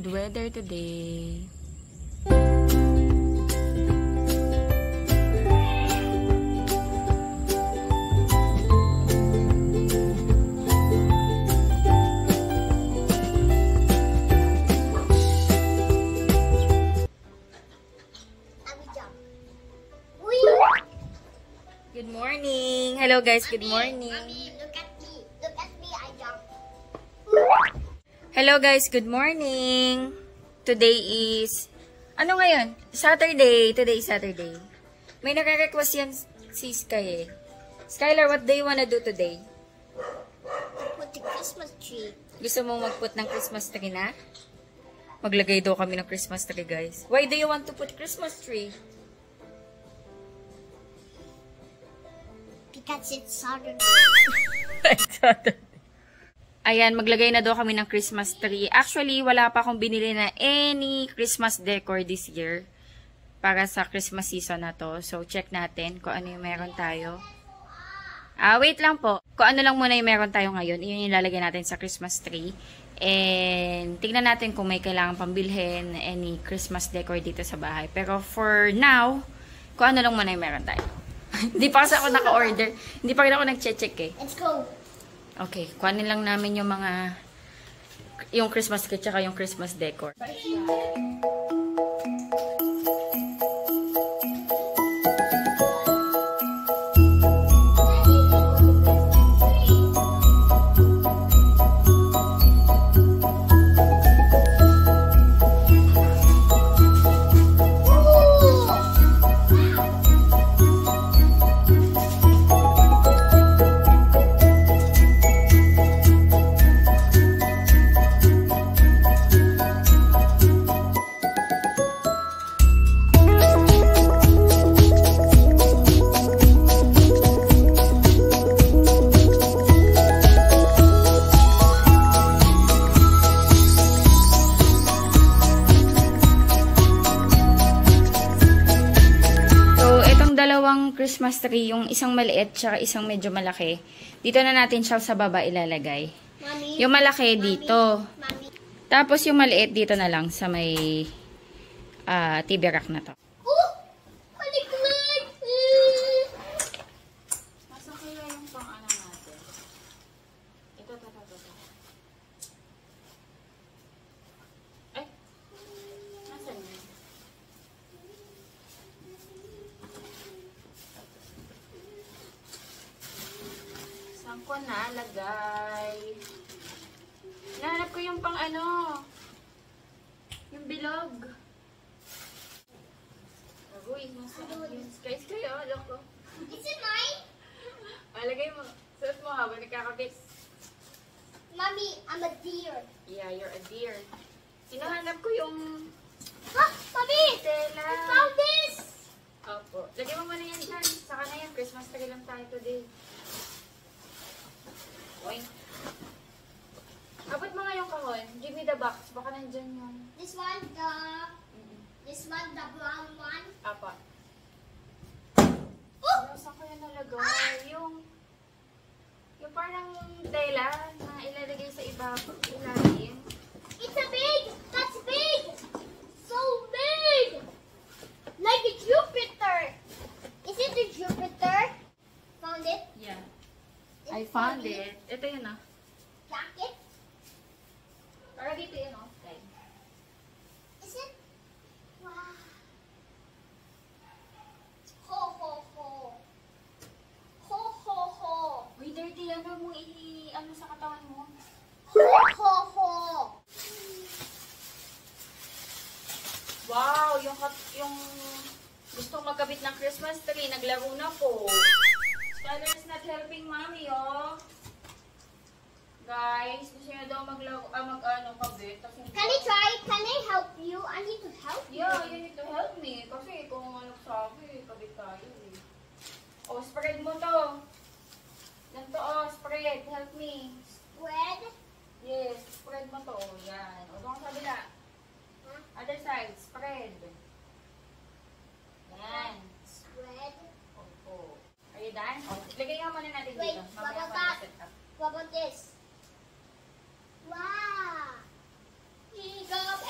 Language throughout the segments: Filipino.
good weather today. Good morning. Hello guys, good morning. Mommy, look at me. Look at me, I jump. Hello guys, good morning. Today is, ano ngayon? Saturday. Today is Saturday. May nare-request yan si Sky eh. Skylar, what do you wanna do today? Put the Christmas tree. Gusto mong mag-put ng Christmas tree na? Maglagay daw kami ng Christmas tree guys. Why do you want to put Christmas tree? Because it's Saturday. Ayan, maglagay na daw kami ng Christmas tree. Actually, wala pa akong binili na any Christmas decor this year para sa Christmas season na to. So, check natin kung ano yung meron tayo. Wait lang po. Kung ano lang muna yung meron tayo ngayon, yun yung lalagay natin sa Christmas tree. And, tignan natin kung may kailangan pambilhin any Christmas decor dito sa bahay. Pero for now, kung ano lang muna yung meron tayo. Hindi pa kasi ako naka-order. Hindi pa rin ako nag-check eh. Let's go. Okay, kuhanin lang namin yung mga yung Christmas tree tsaka yung Christmas decor. Christmas tree, yung isang maliit tsaka isang medyo malaki. Dito na natin siya sa baba ilalagay. Mommy, yung malaki dito. Mommy. Tapos yung maliit dito na lang sa may TV rack na to. Oh! Paliklik! Nasa kaya yung pang-ano natin? Ito. Ay! Nasaan yun? Saan ko nalagay? Nahanap ko yung pang ano. Yung bilog. Agoy, nasaan yun? Sky, oh, loko. Is it mine? Lagay mo. Suot mo habang nagkakabit. Mommy, I'm a deer. Yeah, you're a deer. Hinahanap ko yung Ah, Mommy! tela. I found this! Opo. Lagay mo muna yan dyan. Saka na yan. Christmas tree lang tayo today. Oy. Abot mo nga yung kahon. Give me the box. Baka nandyan yung... This one, the brown one. Apa. Oh! Saan ko yan nalagay? Yung parang tela na ilalagay sa ilalim. It's a big! That's big! So big! Like a Jupiter! Is it the Jupiter? Found it? Yeah. It's I found heavy. it. Ito yun ah. Jacket? Para dito yun oh. Okay. Is it? Wow. Ho, ho, ho. Ho, ho, ho. Uy, dirty yan. Huwag mo ano sa katawan mo. Ho, ho, ho. Wow! Yung gustong magkabit ng Christmas tree, naglaro na po. Skylar's not helping mommy, oh. Guys, gusto niya daw kabit. Can I try? Can I help you? I need to help you. Yeah, you need to help me. Kasi kung ano sabi, kabit tayo eh. Oh, spread mo to. Ganito, oh, spread. Help me. Spread. Yes, spread mo to. Yan. O, doon sa kabila. Other side, spread. Yan. Spread. Opo. Are you done? Oh, lagay nga muna natin Wait, dito. what Mamaya about pa that? set up. What about this? Wow. Pick up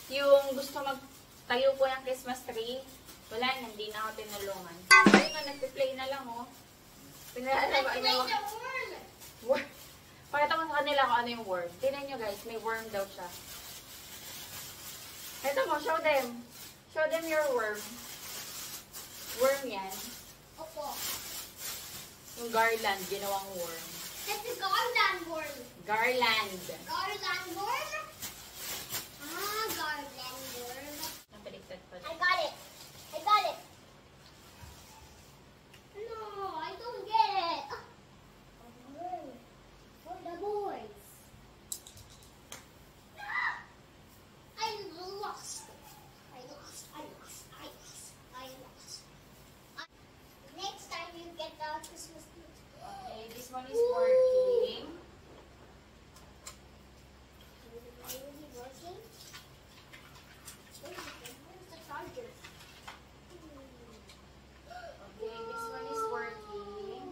Yung gusto magtayo po ng Christmas tree, wala na, hindi na ako tinulungan. Ayun na, nagpe-play na lang, oh. Pinalala niya ako. Worm. Pakita ko sa kanila kung ano yung worm. Tingnan nyo guys, may worm daw siya. Ito mo, show them. Show them your worm. Worm yan. Opo. Yung garland, ginawang worm. That's a garland worm. Garland. Garland worm? Ah, garland worm. Napaliktad pa. I got it. I got it. No, I don't get it. For the boys. I lost. I lost. I lost. I lost. I lost. Next time you get the Christmas tree. Okay, this one is working. Are you really working? Where's the charger? Okay, this one is working.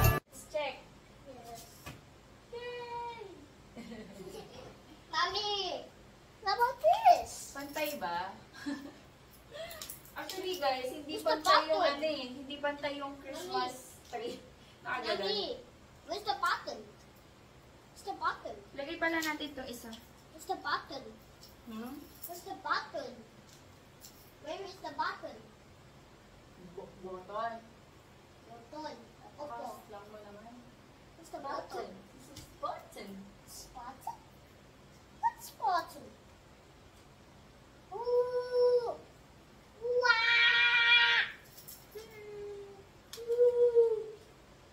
Let's check. Yes. Yay! Mommy, how about this? Pantay ba? Actually guys, hindi Gusto pantay yung button. ano eh. Hindi pantay yung Christmas tree. Nakagalan. Mommy, where's the button? Where's the button? Lagay pala natin itong isa. Where's the button? Hmm? Where's the button? Where is the button? Button. Button. Opo. Pass lang mo naman. Where's the button? This is button. Button? What's button? Ooh! Wow! Ooh!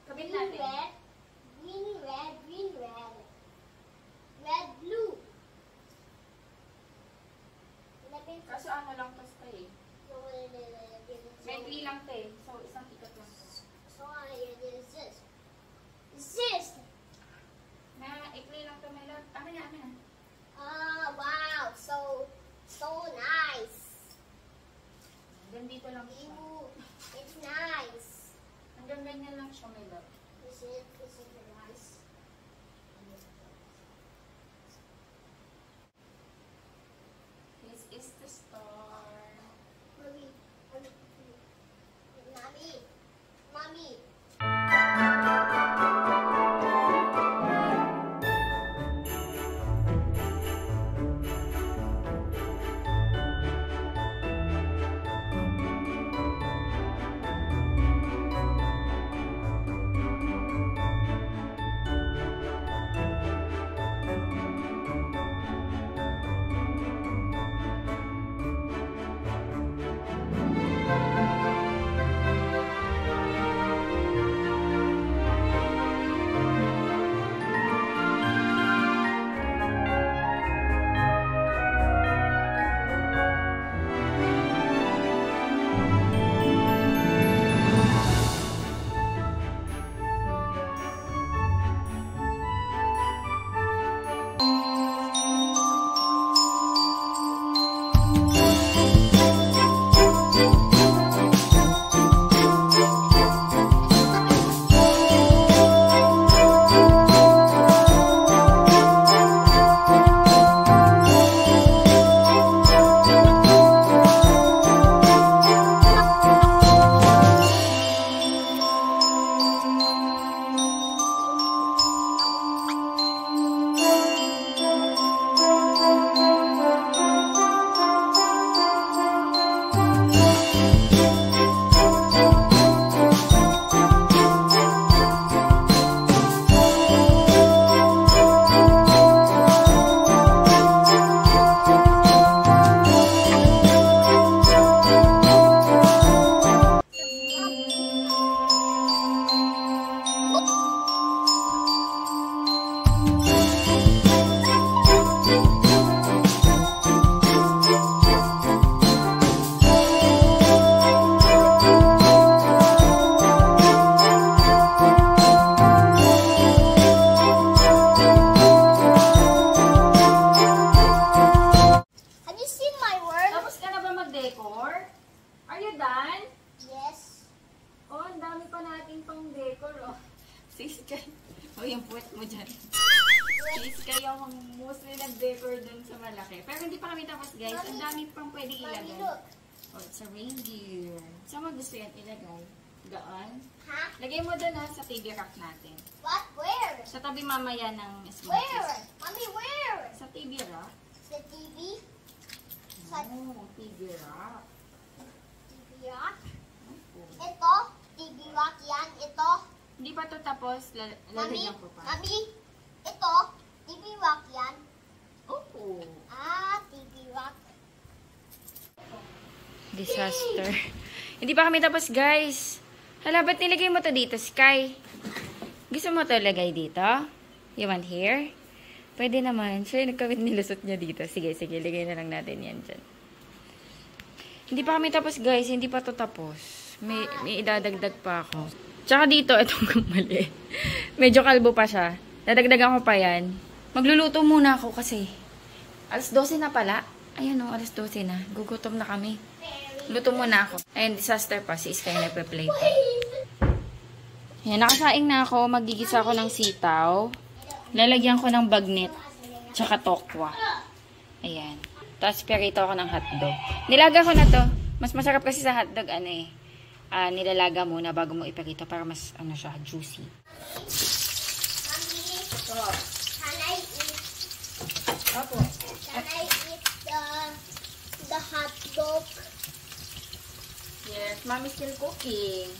Kabit Green, natin. red. Green, red. Green, red. Red, blue. Kaso ano lang tas tayo eh. May three lang tayo. So, isang ikat lang. This. Na, ikli lang to, my love. Amin na, amin na. Wow, so nice. Hanggang dito lang siya. Ooh, it's nice. Hanggang ganyan lang siya, my love. Is it nice? This is the star. Mommy, mommy. Please kayo mostly nag-decor dun sa malaki. Pero hindi pa kami tapos guys. Ang dami pang pwede Mommy, ilagay. look. Oh, it's a reindeer. Saan mo gusto yan ilagay? Doon? Ha? Lagay mo doon sa TV rack natin. What? Where? Sa tabi mamaya ng Where? smoothies. Mommy, where? Sa TV rack? The TV? Sa Oh, TV rack. TV rock? Oh. Ito? TV rock yan? Ito? Hindi pa to tapos. Mami? Lalagyan ko pa. Mami? Ito? TV rock yan? Oo. Ah, TV rock. Disaster. Hindi pa kami tapos, guys. Hala, ba't nilagay mo to dito, Sky? Gusto mo to lagay dito? You want here? Pwede naman. Siya yung nagkawit nilusot niya dito. Sige, sige. Lagay na lang natin yan dyan. Hindi pa kami tapos, guys. Hindi pa to tapos. May idadagdag pa ako. Tsaka dito, itong mali. Medyo kalbo pa siya. Dadagdagan ko pa yan. Magluluto muna ako kasi. Alas 12 na pala. Ayan o, alas 12 na. Gugutom na kami. Luto muna ako. Ayan, disaster pa. Si Sky nagpe-play pa. Ayan, nakasaing na ako. Magigisa ako ng sitaw. Lalagyan ko ng bagnet. Tsaka tokwa. Ayan. Tapos pirito ako ng hotdog. Nilaga ko na to. Mas masarap kasi sa hotdog, nilalaga muna bago mo ipirito para mas, siya, juicy. Mommy, Oh. can I eat? Opo. Can I eat the hot dog? Yes, Mommy's still cooking.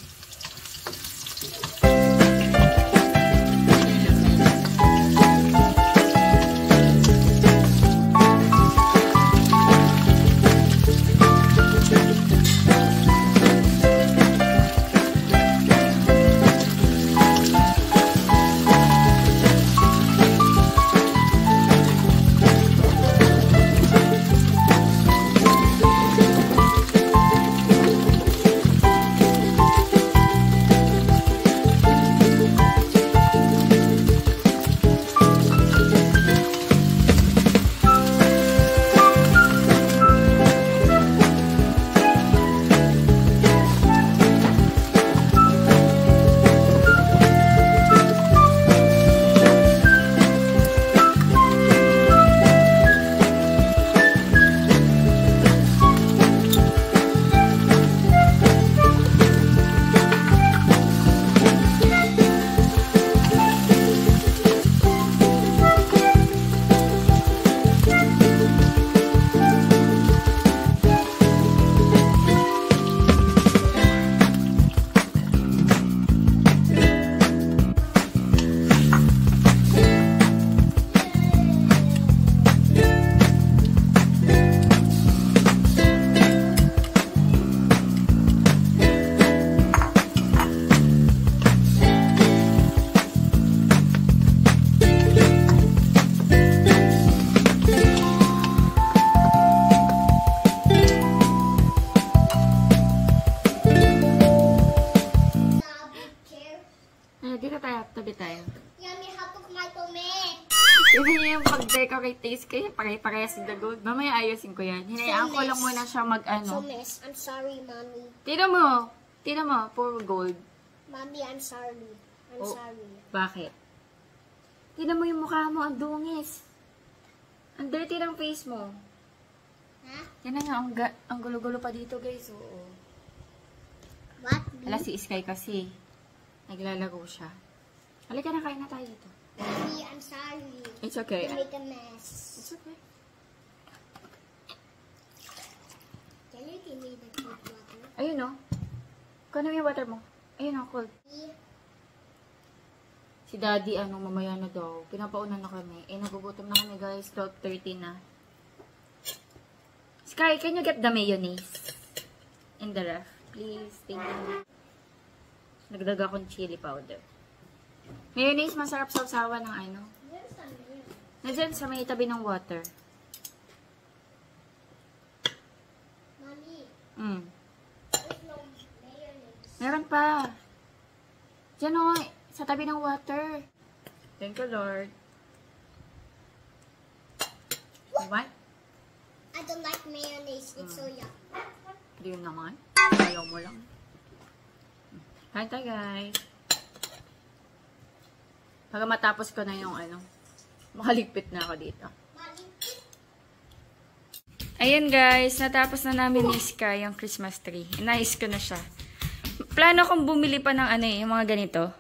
Dito tayo, tabi tayo. Yummy hot dog, my tome. Yun yung pag-decorate taste kayo, pare-parehas the gold. Mamaya ayusin ko yan. Hinayaan ko lang muna siya So miss, I'm sorry, mommy. Tignan mo, puro gold. Mommy, I'm sorry. I'm Oh. sorry. Bakit? Tignan mo yung mukha mo, ang dungis. Ang dirty ng face mo. Ha? Yan na nga, ang gulo-gulo pa dito guys, oo. What? Ala si Sky kasi, naglalaro siya. Halika na, kain na tayo dito. Mommy, I'm sorry. It's okay. You make a mess. It's okay. Can you give me the cold water? Ayun o. Kano yung water mo? Ayun o, cold. Si Daddy, mamaya na daw. Pinapaunan na kami. Nagugutom na kami guys. 12:30 na. Sky, can you get the mayonnaise? In the ref. Please, thank you. Nagdag akong chili powder. Mayonnaise, masarap sa usawa ng Where's the mayonnaise? Nandiyan sa may tabi ng water. Mommy, There's no mayonnaise. Meron pa. Diyan o, sa tabi ng water. Thank you, Lord. What? I don't like mayonnaise. It's so yuck. Hindi yun naman. Ayaw mo lang. Kain tayo, guys. Hanggang matapos ko na yung ano. Makaligpit na ako dito. Ayan guys, natapos na namin ni Sky yung Christmas tree. Inayos ko na siya. Plano kong bumili pa ng ano yung mga ganito.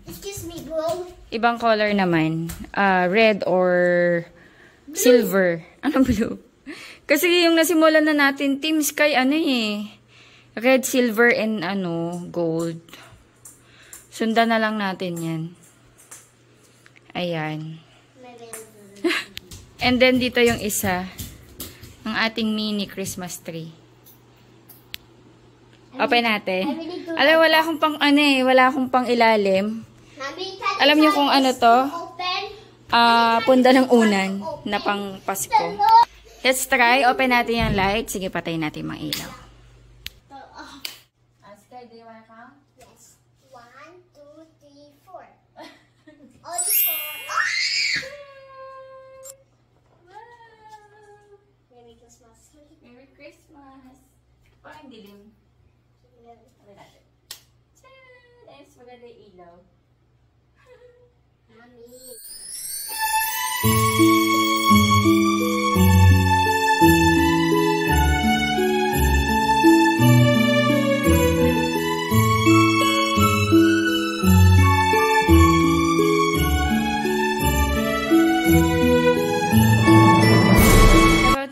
Excuse me, bro. Ibang color naman. Red or silver. Anong blue? Kasi yung nasimulan na natin, Team Sky, ano eh. Red, silver, and ano, gold. Sundan na lang natin yan. Ayan. And then dito yung isa. Ang ating mini Christmas tree. Open natin. Alam, wala akong pang ano eh. Wala akong pang ilalim. Alam niyo kung ano to? Punda ng unan na pang Pasko. Let's try. Open natin yung light. Sige, patayin natin mga ilaw. Sky, do you wanna count? Yes. 1, 2, 3, 4. Only 4. Merry Christmas. Merry Christmas. Parang dilim. Open natin. Thanks, maganda yung ilaw. Mommy.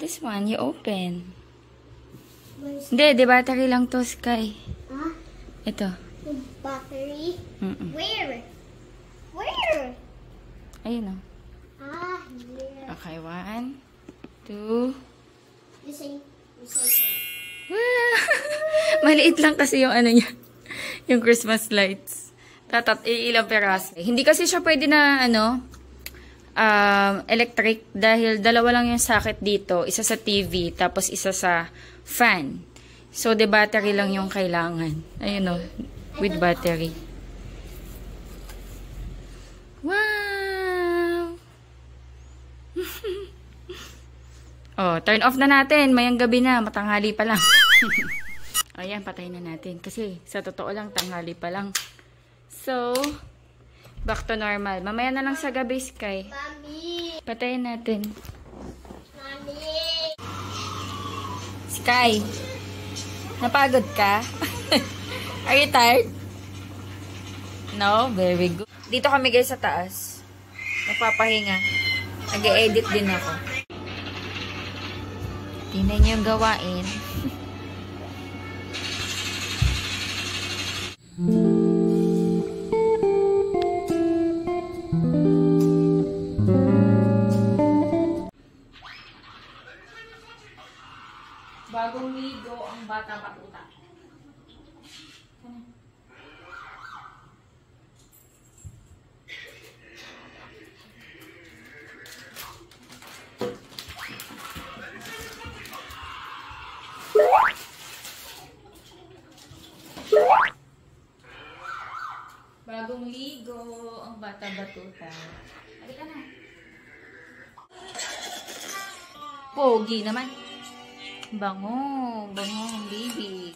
This one, you open. Hindi, di battery lang to, Sky. Huh? Ito. The battery? Mm-mm. Where? Where? Ayun o. Here. Okay, 1, 2. Listen. Wow! Maliit lang kasi yung ano niya. Yung Christmas lights. Ilang peraso. Hindi kasi siya pwede na ano, electric dahil dalawa lang yung socket dito. Isa sa TV, tapos isa sa fan. So, the battery lang yung kailangan. Ayun o. With battery. Wow! Oh, turn off na natin. Mayang gabi na. Matanghali pa lang. Ayan, patayin na natin. Kasi, sa totoo lang, tanghali pa lang. So, back to normal. Mamaya na lang sa gabi, Sky. Mommy. Patayin natin. Mommy. Sky, napagod ka? Are you tired? No? Very good. Dito kami guys sa taas. Nagpapahinga. Nag-e-edit din ako. Tingnan niyo yung gawain. Bagong ligo ang bata patuta. Bagong ligo ang bata batuta. Halika na. Pogi naman. Bango, bango, baby.